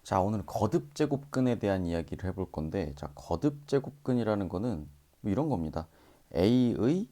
자, 오늘 거듭제곱근에 대한 이야기를 해볼 건데, 자, 거듭제곱근이라는 거는 뭐 이런 겁니다. a의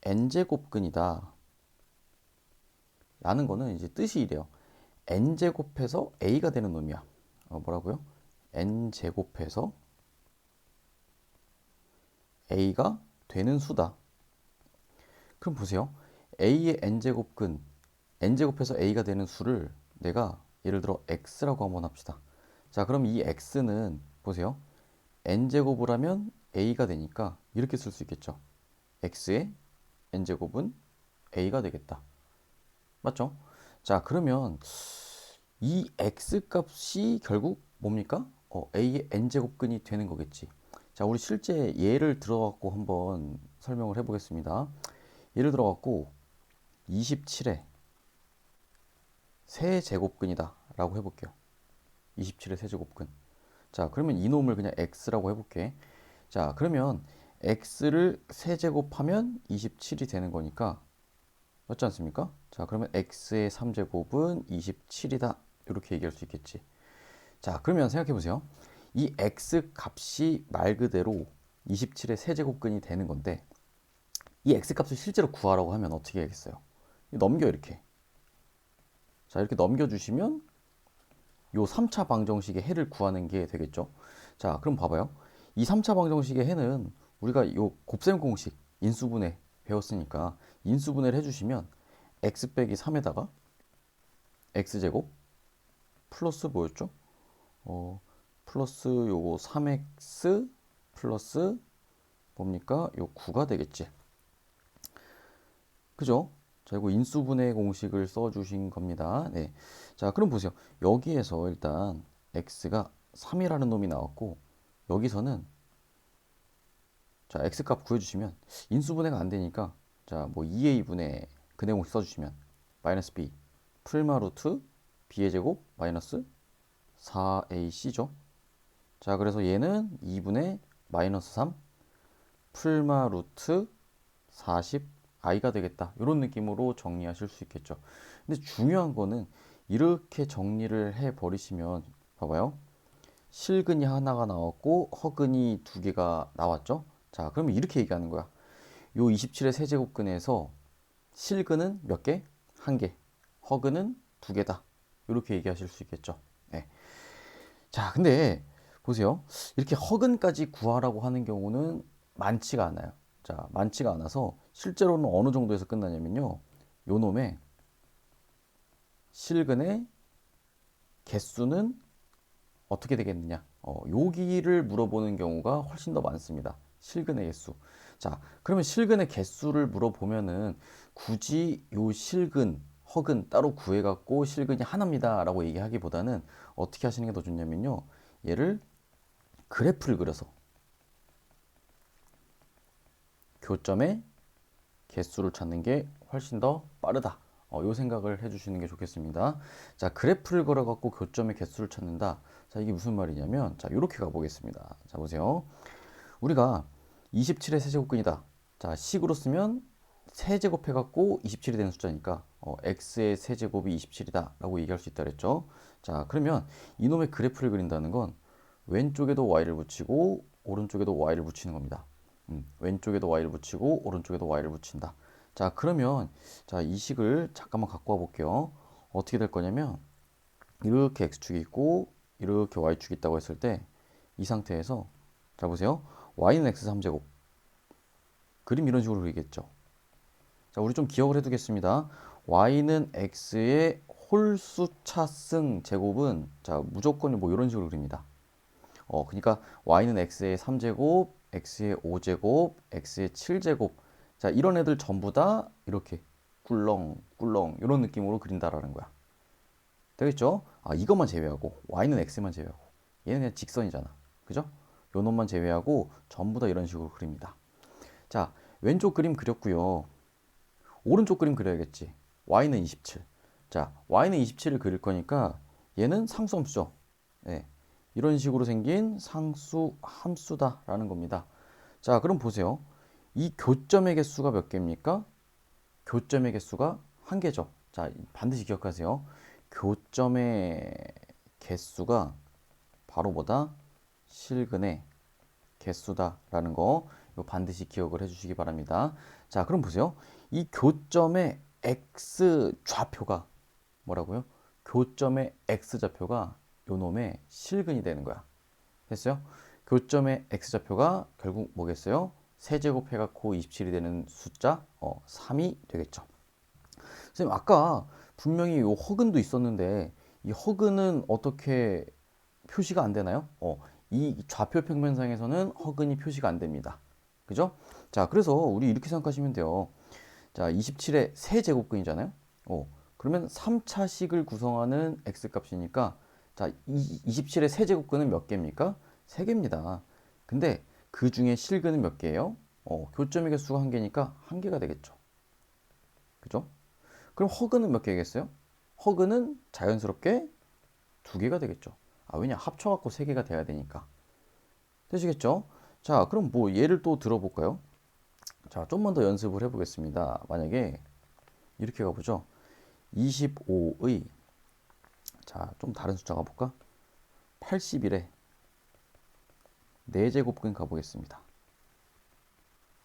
n제곱근이다 라는 거는 이제 뜻이 이래요. n제곱해서 a가 되는 놈이야. 뭐라고요? n제곱해서 a가 되는 수다. 그럼 보세요. a의 n제곱근, n제곱해서 a가 되는 수를 내가 예를 들어 x라고 한번 합시다. 자, 그럼 이 x는 보세요. n제곱을 하면 a가 되니까 이렇게 쓸 수 있겠죠. x의 n제곱은 a가 되겠다. 맞죠? 자, 그러면 이 x 값이 결국 뭡니까? a의 n제곱근이 되는 거겠지. 자, 우리 실제 예를 들어갖고 한번 설명을 해보겠습니다. 예를 들어갖고 27의 세제곱근이다 라고 해볼게요. 27의 세제곱근. 자, 그러면 이놈을 그냥 x라고 해볼게. 자, 그러면 x를 세제곱하면 27이 되는 거니까 맞지 않습니까? 자, 그러면 x의 3제곱은 27이다. 이렇게 얘기할 수 있겠지. 자, 그러면 생각해 보세요. 이 x 값이 말 그대로 27의 세제곱근이 되는 건데 이 x 값을 실제로 구하라고 하면 어떻게 하겠어요? 넘겨 이렇게. 자, 이렇게 넘겨주시면 요 3차 방정식의 해를 구하는 게 되겠죠. 자, 그럼 봐봐요. 이 3차 방정식의 해는 우리가 요 곱셈 공식 인수분해 배웠으니까 인수분해를 해주시면 x 빼기 3에다가 x제곱 플러스 뭐였죠? 플러스 요거 3x 플러스 뭡니까? 요 9가 되겠지. 그죠? 자, 이거 인수분해 공식을 써주신 겁니다. 네. 자, 그럼 보세요. 여기에서 일단 x가 3이라는 놈이 나왔고 여기서는 자, x 값 구해주시면 인수분해가 안 되니까 자, 뭐 2a분의 근해 공식 써주시면 마이너스 b 풀마 루트 b의 제곱 마이너스 4ac죠. 자, 그래서 얘는 2분의 마이너스 3 풀마 루트 40i가 되겠다. 이런 느낌으로 정리하실 수 있겠죠. 근데 중요한 거는 이렇게 정리를 해 버리시면 봐봐요. 실근이 하나가 나왔고 허근이 두 개가 나왔죠. 자, 그러면 이렇게 얘기하는 거야. 요 27의 세제곱근에서 실근은 몇 개? 한 개. 허근은 두 개다. 이렇게 얘기하실 수 있겠죠. 네. 자, 근데 보세요. 이렇게 허근까지 구하라고 하는 경우는 많지가 않아요. 자, 많지가 않아서 실제로는 어느 정도에서 끝나냐면요. 요 놈의 실근의 개수는 어떻게 되겠느냐? 여기를 물어보는 경우가 훨씬 더 많습니다. 실근의 개수. 자, 그러면 실근의 개수를 물어보면은 굳이 요 실근, 허근 따로 구해갖고 실근이 하나입니다라고 얘기하기보다는 어떻게 하시는 게 더 좋냐면요. 얘를 그래프를 그려서 교점의 개수를 찾는 게 훨씬 더 빠르다. 요 생각을 해주시는 게 좋겠습니다. 자, 그래프를 걸어갖고 교점의 개수를 찾는다. 자, 이게 무슨 말이냐면, 자, 이렇게 가보겠습니다. 자, 보세요. 우리가 27의 세제곱근이다. 자, 식으로 쓰면 세제곱해갖고 27이 되는 숫자니까, x의 세제곱이 27이다. 라고 얘기할 수 있다 그랬죠. 자, 그러면 이놈의 그래프를 그린다는 건 왼쪽에도 y를 붙이고, 오른쪽에도 y를 붙이는 겁니다. 왼쪽에도 y를 붙이고 오른쪽에도 y를 붙인다. 자, 그러면 자, 이 식을 잠깐만 갖고 와 볼게요. 어떻게 될 거냐면 이렇게 x축이 있고 이렇게 y축이 있다고 했을 때 이 상태에서 자, 보세요. y는 x 3제곱. 그림 이런 식으로 그리겠죠. 자, 우리 좀 기억을 해 두겠습니다. y는 x의 홀수차승 제곱은 자, 무조건 뭐 이런 식으로 그립니다. 그러니까 y는 x의 3제곱, x의 5제곱, x의 7제곱. 자, 이런 애들 전부 다 이렇게 꿀렁, 꿀렁 이런 느낌으로 그린다라는 거야. 되겠죠? 아, 이것만 제외하고 y는 x만 제외하고 얘는 그냥 직선이잖아. 그죠? 요 놈만 제외하고 전부 다 이런 식으로 그립니다. 자, 왼쪽 그림 그렸고요. 오른쪽 그림 그려야겠지. y는 27. 자, y는 27을 그릴 거니까 얘는 상수함수죠. 네. 이런 식으로 생긴 상수 함수다라는 겁니다. 자, 그럼 보세요. 이 교점의 개수가 몇 개입니까? 교점의 개수가 한 개죠. 자, 반드시 기억하세요. 교점의 개수가 바로 뭐다? 실근의 개수다라는 거 이거 반드시 기억을 해주시기 바랍니다. 자, 그럼 보세요. 이 교점의 x 좌표가 뭐라고요? 교점의 x 좌표가 요 놈의 실근이 되는 거야. 됐어요? 교점의 x좌표가 결국 뭐겠어요? 세제곱 해갖고 27이 되는 숫자 3이 되겠죠. 선생님 아까 분명히 요 허근도 있었는데 이 허근은 어떻게 표시가 안 되나요? 이 좌표 평면상에서는 허근이 표시가 안 됩니다. 그죠? 자, 그래서 우리 이렇게 생각하시면 돼요. 자, 27의 세제곱근이잖아요. 그러면 3차식을 구성하는 x값이니까 자, 27의 세제곱근은 몇 개입니까? 3개입니다. 근데 그 중에 실근은 몇 개예요? 교점의 개수가 1개니까 1개가 되겠죠. 그죠? 그럼 허근은 몇 개겠어요? 허근은 자연스럽게 2개가 되겠죠. 왜냐? 합쳐갖고 3개가 돼야 되니까. 되시겠죠? 자, 그럼 뭐 예를 또 들어볼까요? 자, 좀만 더 연습을 해보겠습니다. 만약에 이렇게 가보죠. 25의 자, 좀 다른 숫자 가볼까? 81에 4제곱근 가보겠습니다.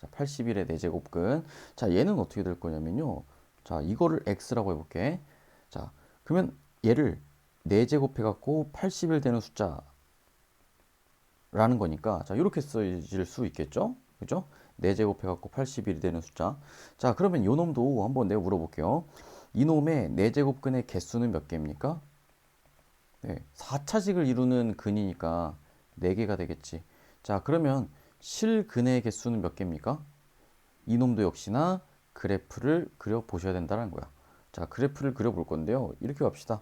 자, 81의 4제곱근. 자, 얘는 어떻게 될 거냐면요. 자, 이거를 x라고 해볼게. 자, 그러면 얘를 4제곱 해갖고 81 되는 숫자라는 거니까, 자, 이렇게 써질 수 있겠죠? 그죠? 4제곱 해갖고 81이 되는 숫자. 자, 그러면 요 놈도 한번 내가 물어볼게요. 이놈의 4제곱근의 개수는 몇 개입니까? 네, 4차식을 이루는 근이니까 4개가 되겠지. 자, 그러면 실근의 개수는 몇 개입니까? 이놈도 역시나 그래프를 그려 보셔야 된다는 거야. 자, 그래프를 그려 볼 건데요. 이렇게 갑시다.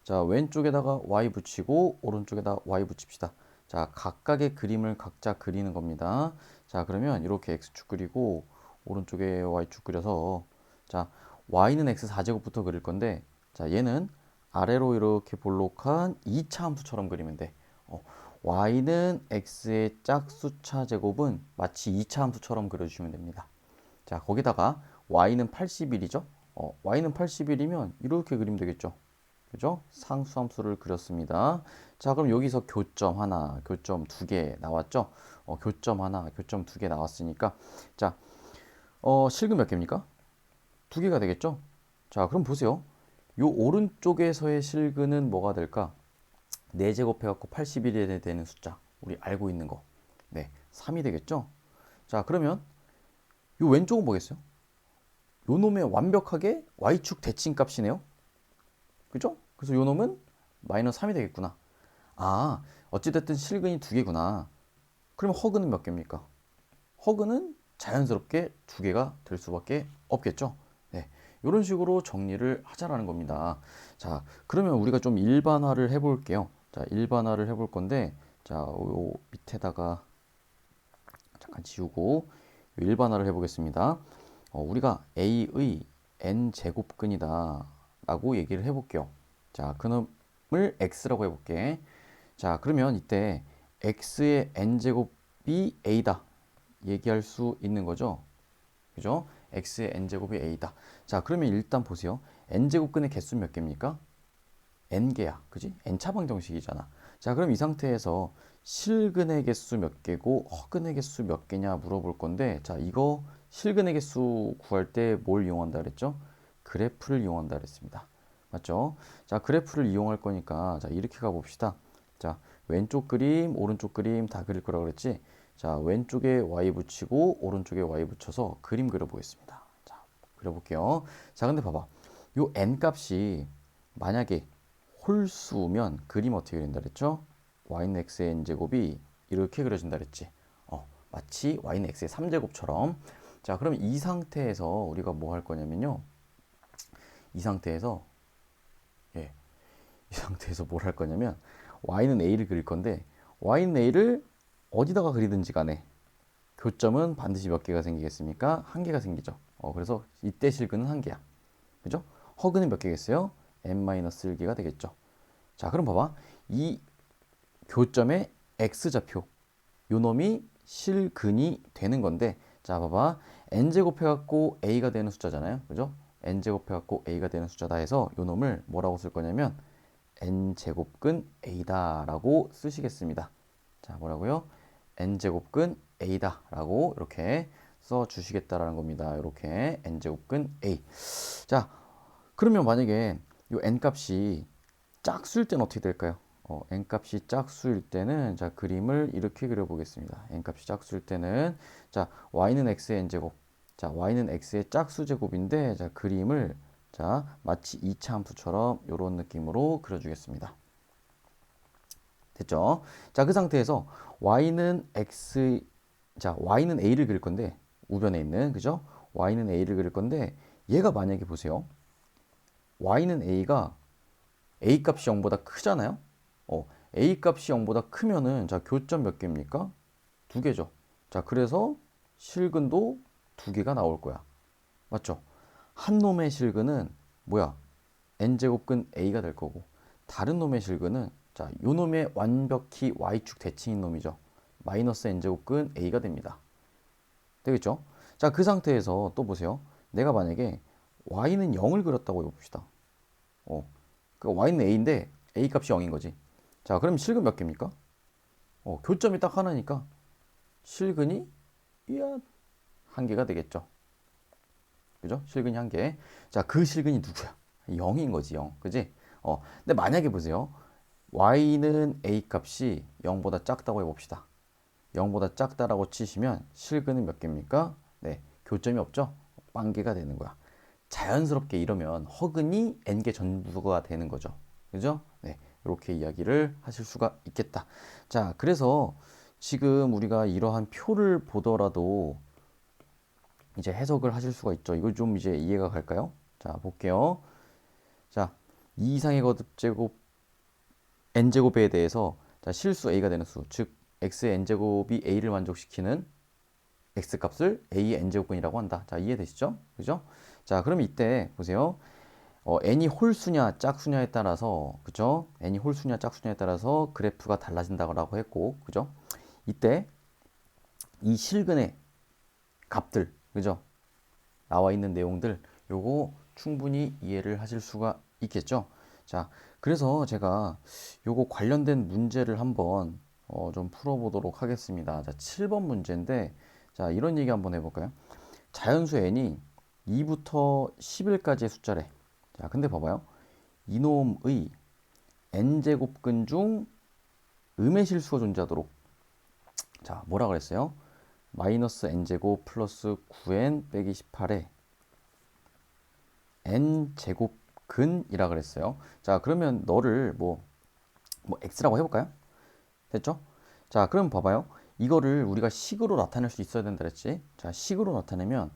자, 왼쪽에다가 y 붙이고 오른쪽에다 y 붙입시다. 자, 각각의 그림을 각자 그리는 겁니다. 자, 그러면 이렇게 x축 그리고 오른쪽에 y축 그려서 자, y는 x 4제곱부터 그릴 건데 자, 얘는 아래로 이렇게 볼록한 2차 함수처럼 그리면 돼. y는 x의 짝수차 제곱은 마치 2차 함수처럼 그려주시면 됩니다. 자, 거기다가 y는 81이죠. y는 81이면 이렇게 그리면 되겠죠. 그죠? 상수함수를 그렸습니다. 자, 그럼 여기서 교점 하나, 교점 2개 나왔죠? 교점 하나, 교점 2개 나왔으니까 자, 실근 몇 개입니까? 2개가 되겠죠? 자, 그럼 보세요. 요 오른쪽에서의 실근은 뭐가 될까? 4제곱 해갖고 81이 되는 숫자. 우리 알고 있는 거. 네, 3이 되겠죠? 자, 그러면 요 왼쪽은 뭐겠어요? 요 놈의 완벽하게 y축 대칭 값이네요. 그죠? 그래서 요 놈은 마이너스 3이 되겠구나. 어찌됐든 실근이 2개구나. 그러면 허근은 몇 개입니까? 허근은 자연스럽게 2개가 될 수밖에 없겠죠. 네, 이런 식으로 정리를 하자라는 겁니다. 자, 그러면 우리가 좀 일반화를 해볼게요. 자, 일반화를 해볼 건데, 자, 요 밑에다가 잠깐 지우고 일반화를 해보겠습니다. 우리가 a의 n제곱근이다 라고 얘기를 해볼게요. 자, 그놈을 x라고 해볼게. 자, 그러면 이때 x의 n제곱이 a다 얘기할 수 있는 거죠. 그죠? x의 n제곱이 a다. 자, 그러면 일단 보세요. n제곱근의 개수 몇 개입니까? n개야. 그지? n차 방정식이잖아. 자, 그럼 이 상태에서 실근의 개수 몇 개고 허근의 개수 몇 개냐 물어볼 건데, 자, 이거 실근의 개수 구할 때 뭘 이용한다 그랬죠? 그래프를 이용한다 그랬습니다. 맞죠? 자, 그래프를 이용할 거니까 자, 이렇게 가봅시다. 자, 왼쪽 그림, 오른쪽 그림 다 그릴 거라고 그랬지? 자, 왼쪽에 y 붙이고 오른쪽에 y 붙여서 그림 그려보겠습니다. 자, 그려볼게요. 자, 근데 봐봐. 요 n 값이 만약에 홀수면 그림 어떻게 그린다 그랬죠? y는 x의 n제곱이 이렇게 그려진다 그랬지? 마치 y는 x의 3제곱처럼. 자, 그럼 이 상태에서 우리가 뭐 할 거냐면요. 이 상태에서 이 상태에서 뭘 할 거냐면 y는 a를 그릴 건데 y는 a를 어디다가 그리든지 간에 교점은 반드시 몇 개가 생기겠습니까? 1개가 생기죠. 그래서 이때 실근은 1개야. 그죠? 허근은 몇 개겠어요? n-1개가 되겠죠. 자, 그럼 봐봐. 이 교점의 x좌표 요 놈이 실근이 되는 건데 자, 봐봐. n제곱 해갖고 a가 되는 숫자잖아요. 그죠? n제곱 해갖고 a가 되는 숫자다 해서 요 놈을 뭐라고 쓸 거냐면 n제곱근 a다 라고 쓰시겠습니다. 자, 뭐라고요? n제곱근 a다 라고 이렇게 써주시겠다라는 겁니다. 이렇게 n제곱근 a. 자, 그러면 만약에 이 n값이 짝수일 때는 어떻게 될까요? n값이 짝수일 때는 자, 그림을 이렇게 그려보겠습니다. n값이 짝수일 때는 자, y는 x의 n제곱. 자, y는 x의 짝수 제곱인데 자, 그림을 자, 마치 2차 함수처럼 이런 느낌으로 그려주겠습니다. 됐죠? 자, 그 상태에서 y는 x, 자, y는 a를 그릴 건데 우변에 있는, 그죠? y는 a를 그릴 건데 얘가 만약에 보세요. y는 a가 a 값이 0보다 크잖아요? a 값이 0보다 크면은 자, 교점 몇 개입니까? 두 개죠. 자, 그래서 실근도 두 개가 나올 거야. 맞죠? 한 놈의 실근은 뭐야? n제곱근 a가 될 거고 다른 놈의 실근은 자, 요 놈의 완벽히 y축 대칭인 놈이죠. 마이너스 n제곱근 a가 됩니다. 되겠죠? 자, 그 상태에서 또 보세요. 내가 만약에 y는 0을 그렸다고 해봅시다. 그러니까 y는 a인데 a 값이 0인 거지. 자, 그럼 실근 몇 개입니까? 교점이 딱 하나니까 실근이 이야 한 개가 되겠죠. 그죠? 실근이 한 개. 자, 그 실근이 누구야? 0인 거지, 0. 그지? 근데 만약에 보세요. y는 a 값이 0보다 작다고 해봅시다. 0보다 작다라고 치시면 실근은 몇 개입니까? 네, 교점이 없죠? 빵개가 되는 거야. 자연스럽게 이러면 허근이 n개 전부가 되는 거죠. 그죠? 네, 이렇게 이야기를 하실 수가 있겠다. 자, 그래서 지금 우리가 이러한 표를 보더라도 이제 해석을 하실 수가 있죠. 이거 좀 이제 이해가 갈까요? 자, 볼게요. 자, 2 이상의 거듭제곱 n제곱에 대해서 자, 실수 a가 되는 수, 즉 x의 n제곱이 a를 만족시키는 x값을 a의 n제곱근이라고 한다. 자, 이해되시죠? 그죠? 자, 그럼 이때 보세요. n이 홀수냐 짝수냐에 따라서, 그죠? n이 홀수냐 짝수냐에 따라서 그래프가 달라진다고 했고, 그죠? 이때 이 실근의 값들, 그죠? 나와 있는 내용들, 요거 충분히 이해를 하실 수가 있겠죠? 자, 그래서 제가 요거 관련된 문제를 한번 좀 풀어보도록 하겠습니다. 자, 7번 문제인데, 자, 이런 얘기 한번 해볼까요? 자연수 n이 2부터 10일까지의 숫자래. 자, 근데 봐봐요. 이놈의 n제곱근 중 음의 실수가 존재하도록. 자, 뭐라 그랬어요? 마이너스 n제곱 플러스 9n 빼기 18에 n제곱근이라 그랬어요. 자, 그러면 너를 뭐 x라고 해볼까요? 됐죠? 자, 그럼 봐봐요. 이거를 우리가 식으로 나타낼 수 있어야 된다 그랬지? 자, 식으로 나타내면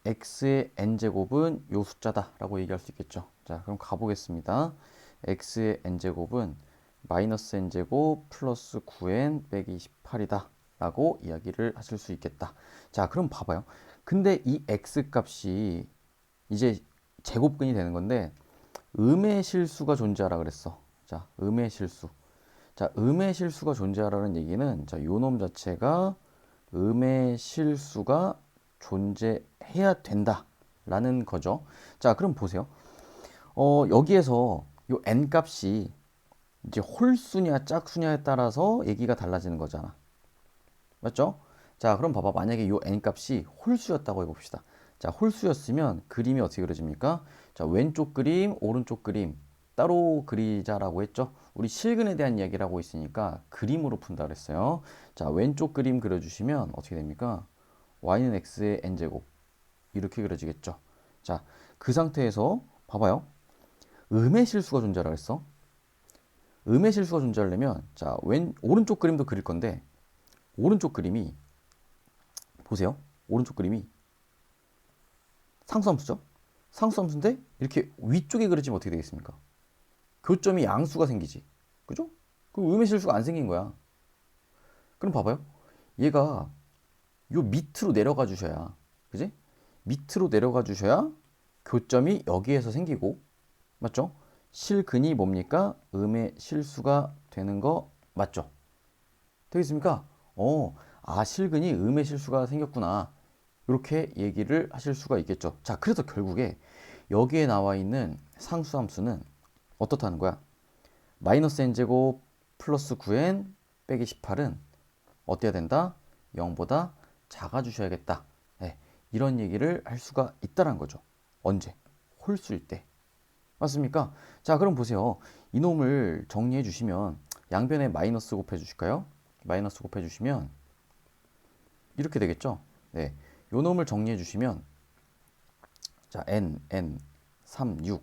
x의 n제곱은 요 숫자다 라고 얘기할 수 있겠죠. 자, 그럼 가보겠습니다. x의 n제곱은 마이너스 n제곱 플러스 9n 빼기 18이다 라고 이야기를 하실 수 있겠다. 자, 그럼 봐봐요. 근데 이 x 값이 이제 제곱근이 되는 건데 음의 실수가 존재하라 그랬어. 자, 음의 실수. 자, 음의 실수가 존재하라는 얘기는 자, 요 놈 자체가 음의 실수가 존재해야 된다라는 거죠. 자, 그럼 보세요. 여기에서 요 n 값이 이제 홀수냐 짝수냐에 따라서 얘기가 달라지는 거잖아. 맞죠? 자, 그럼 봐봐. 만약에 요 n 값이 홀수였다고 해봅시다. 자, 홀수였으면 그림이 어떻게 그려집니까? 자, 왼쪽 그림, 오른쪽 그림 따로 그리자라고 했죠. 우리 실근에 대한 이야기를 하고 있으니까 그림으로 푼다 그랬어요. 자, 왼쪽 그림 그려주시면 어떻게 됩니까? y는 x의 n제곱 이렇게 그려지겠죠. 자, 그 상태에서 봐봐요. 음의 실수가 존재하라 했어. 음의 실수가 존재하려면 자, 오른쪽 그림도 그릴 건데 오른쪽 그림이 보세요. 오른쪽 그림이 상수함수죠? 상수함수인데 이렇게 위쪽에 그려지면 어떻게 되겠습니까? 교점이 양수가 생기지. 그죠? 그 음의 실수가 안 생긴 거야. 그럼 봐봐요. 얘가 요 밑으로 내려가 주셔야, 그지? 밑으로 내려가 주셔야 교점이 여기에서 생기고, 맞죠? 실근이 뭡니까? 음의 실수가 되는 거 맞죠? 되겠습니까? 실근이 음의 실수가 생겼구나. 이렇게 얘기를 하실 수가 있겠죠. 자, 그래서 결국에 여기에 나와 있는 상수함수는 어떻다는 거야? 마이너스 n제곱 플러스 9n 빼기 18은 어때야 된다? 0보다 작아주셔야겠다. 네, 이런 얘기를 할 수가 있다는 거죠. 언제? 홀수일 때. 맞습니까? 자, 그럼 보세요. 이놈을 정리해 주시면 양변에 마이너스 곱해 주실까요? 마이너스 곱해 주시면 이렇게 되겠죠? 네. 요 놈을 정리해 주시면 자, n 3, 6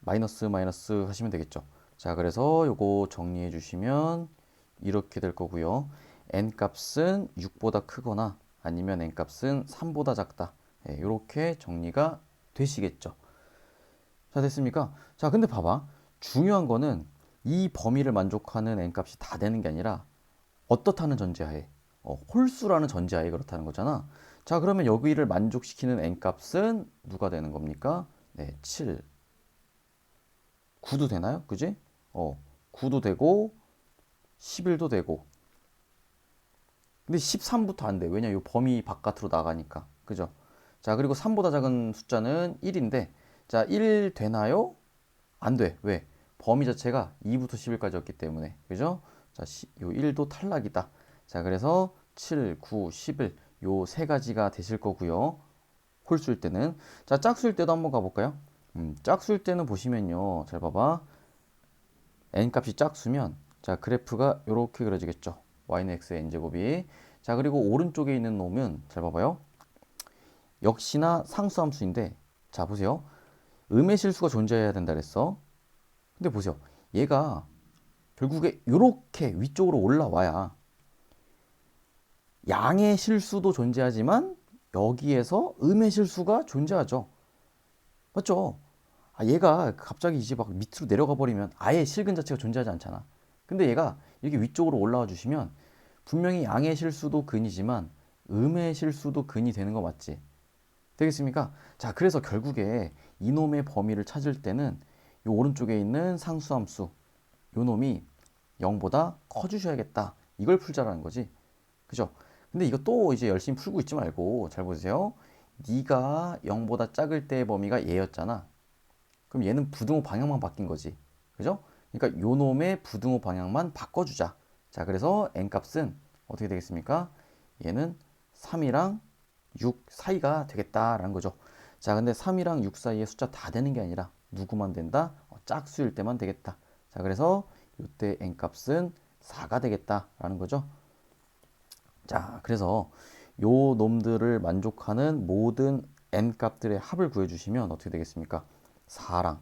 마이너스 마이너스 하시면 되겠죠. 자, 그래서 요거 정리해 주시면 이렇게 될 거고요. n 값은 6보다 크거나 아니면 n 값은 3보다 작다. 네, 이렇게 정리가 되시겠죠. 자, 됐습니까? 자, 근데 봐봐. 중요한 거는 이 범위를 만족하는 n 값이 다 되는 게 아니라 어떻다는 전제하에 홀수라는 전제하에 그렇다는 거잖아. 자, 그러면 여기를 만족시키는 n 값은 누가 되는 겁니까? 네, 7, 9도 되나요? 그지? 9도 되고 11도 되고. 근데 13부터 안 돼. 왜냐? 이 범위 바깥으로 나가니까. 그죠? 자, 그리고 3보다 작은 숫자는 1인데 자, 1 되나요? 안 돼. 왜? 범위 자체가 2부터 11까지였기 때문에. 그죠? 자, 요 1도 탈락이다. 자, 그래서 7, 9, 11 요 세 가지가 되실 거고요. 홀수일 때는. 자, 짝수일 때도 한번 가볼까요? 짝수일 때는 보시면요. 잘 봐봐. n 값이 짝수면 자, 그래프가 이렇게 그려지겠죠. y는 x n제곱이. 자, 그리고 오른쪽에 있는 놈은 잘 봐봐요. 역시나 상수함수인데 자, 보세요. 음의 실수가 존재해야 된다 그랬어. 근데 보세요. 얘가 결국에 이렇게 위쪽으로 올라와야 양의 실수도 존재하지만 여기에서 음의 실수가 존재하죠. 맞죠? 얘가 갑자기 이제 막 밑으로 내려가 버리면 아예 실근 자체가 존재하지 않잖아. 근데 얘가 이렇게 위쪽으로 올라와 주시면 분명히 양의 실수도 근이지만 음의 실수도 근이 되는 거 맞지? 되겠습니까? 자, 그래서 결국에 이놈의 범위를 찾을 때는 이 오른쪽에 있는 상수함수 요 놈이 0보다 커주셔야겠다. 이걸 풀자라는 거지. 그죠? 근데 이거 또 이제 열심히 풀고 있지 말고 잘 보세요. 네가 0보다 작을 때의 범위가 얘였잖아. 그럼 얘는 부등호 방향만 바뀐 거지. 그죠? 그러니까 요 놈의 부등호 방향만 바꿔주자. 자, 그래서 n 값은 어떻게 되겠습니까? 얘는 3이랑 6 사이가 되겠다라는 거죠. 자, 근데 3이랑 6 사이에 숫자 다 되는 게 아니라 누구만 된다? 짝수일 때만 되겠다. 자, 그래서 이때 n 값은 4가 되겠다라는 거죠. 자, 그래서 요 놈들을 만족하는 모든 n 값들의 합을 구해주시면 어떻게 되겠습니까? 4랑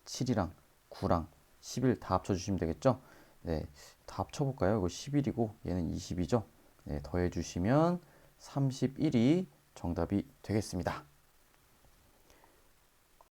7이랑 9랑 11 다 합쳐주시면 되겠죠? 네, 다 합쳐볼까요? 이거 11이고 얘는 20이죠? 네, 더해주시면 31이 정답이 되겠습니다.